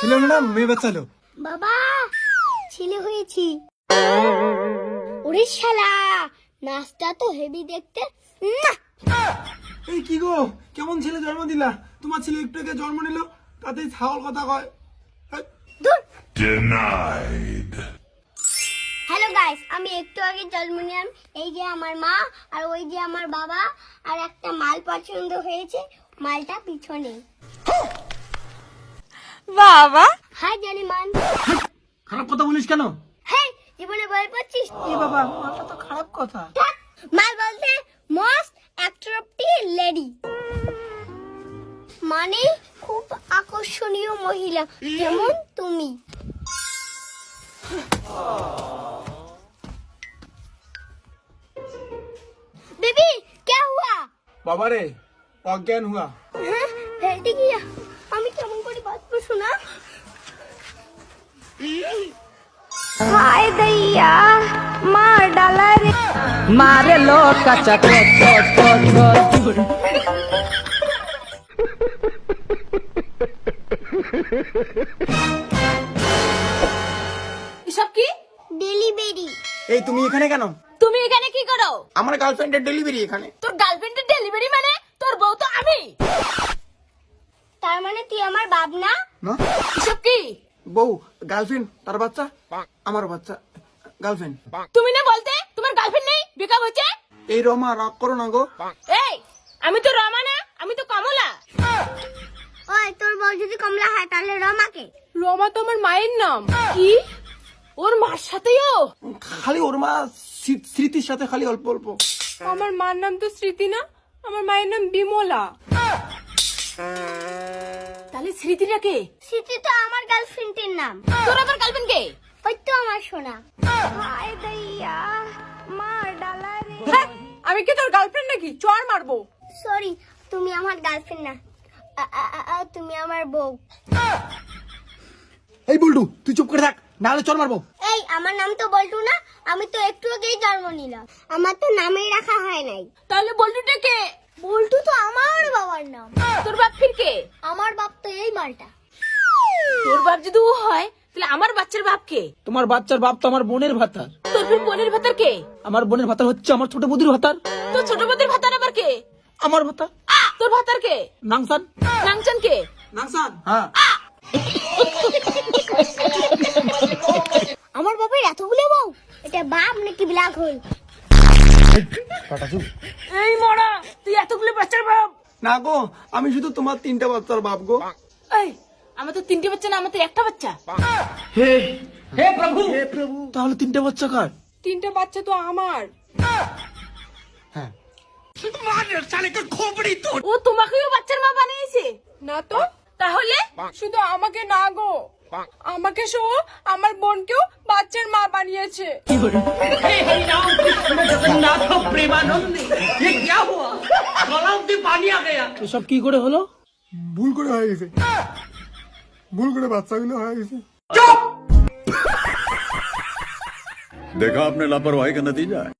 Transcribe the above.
ছেলে না মেয়ে বাচ্চালো? বাবা ছেলে হয়েছি। ওরে শালা, নাচটা তো হেভি দেখতে। এই কি গো, কেমন ছেলে জন্ম দিলা? তোমার ছেলে একটু আগে জন্ম নিল, তাতেই ছাগল কথা কয়। Denied. হ্যালো গাইস, আমি একটু আগে জন্ম নিলাম। এই যে আমার মা, আর ওই যে আমার বাবা, আর একটা মাল পছন্দ হয়েছে, মালটা পিছনে। বাবা হাই জানিমান। খারাপ কথা বলিস কেন? হেই, জীবনে বল পাচ্ছিস? এ বাবা, মালটা তো খারাপ কথা। মাল বলতে মোস্ট অ্যাট্রাক্টিভ লেডি, মানে খুব আকর্ষণীয় মহিলা, যেমন তুমি। बेबी क्या हुआ? বাবা রে, অজ্ঞান হুয়া। হ্যাঁ, ফেলতে গিয়া আমি কেমন করে বাঁচবো শোনা? हाय दैया मार डाला रे मारे लो कचा এসব কি? ডেলিভারি। এই তুমি এখানে কেন? তুমি এখানে কি করো? আমার গার্লফ্রেন্ডের ডেলিভারি এখানে। তোর গার্লফ্রেন্ডের ডেলিভারি মানে তোর বউ তো আমি। তার মানে তুই আমার বাপ না? না, এসব কি? বউ গার্লফ্রেন্ড, তার বাচ্চা আমার বাচ্চা। গার্লফ্রেন্ড। তুমি না বলতে তোমার গার্লফ্রেন্ড নেই, ব্রেকআপ হয়েছে? এই রমা, রাগ করো না গো। এই আমি তো রমা না, আমি তো কমলা। ওই তোর বউ যদি কমলা হয় তাহলে রমাকে? রমা তো আমার মায়ের নাম। কি? ওর মার সাথেও? খালি ওর মা স্মৃতির সাথে খালি অল্প অল্প। আমার মার নাম তো স্মৃতি না, আমার মায়ের নাম বিমলা। তাহলে স্মৃতিটা কে? স্মৃতি তো আমার গার্লফ্রেন্ডের নাম। তোর আবার গার্লফ্রেন্ড কে? ওই তো আমার সোনা। হায় দইয়া মার ডালা রে। আমি কি তোর গার্লফ্রেন্ড নাকি? চড় মারবো। সরি, তুমি আমার গার্লফ্রেন্ড না, তুমি আমার বউ। এই বল্টু, তুই চুপ করে থাক, নাহলে চল মারবো। এই আমার নাম তো বল্টু না, আমি তো একটু আগেই জন্ম নিলাম। আমার তো নামেই রাখা হয় নাই। তাহলে বল্টুটা কে? বল্টু তো আমার বাবার নাম। তোর বাপ ফির কে? আমার বাপ তো এই মালটা। তোর বাপ যদি ও হয় তাহলে আমার বাচ্চার বাপ কে? তোমার বাচ্চার বাপ তো আমার বোনের ভাতার। তোর ফির বোনের ভাতার কে? আমার বোনের ভাতার হচ্ছে আমার ছোট বুদির ভাতার। তোর ছোট বোনের ভাতার আবার কে? আমার ভাতার। তোর ভাতার কে? নাংসান। নাংচান কে? নাংসান, হ্যাঁ। আমার বাপের এতগুলো বউ, এটা বাপ নাকি ব্ল্যাক হোল? এই মরা, তুই এতগুলো বাচ্চার বাপ? না গো, আমি শুধু তোমার 3টা বাচ্চার বাপ গো। এই আমার তো 3টে বাচ্চা না, আমার তো একটা বাচ্চা। হে হে প্রভু, হে প্রভু, তাহলে 3টা বাচ্চা কার? 3টে বাচ্চা তো আমার। হ্যাঁ। ও তোমাকেও বাচ্চার মা বানিয়েছে? না তো। তাহলে শুধু আমাকে না গো, আমাকে সহ আমার বোনকেও বাচ্চার মা বানিয়েছে। এসব কি করে হলো? ভুল করে হয়ে গেছে, ভুল করে বাচ্চাগুলো হয়ে গেছে। देखा आपने लापरवाही का नतीजा है।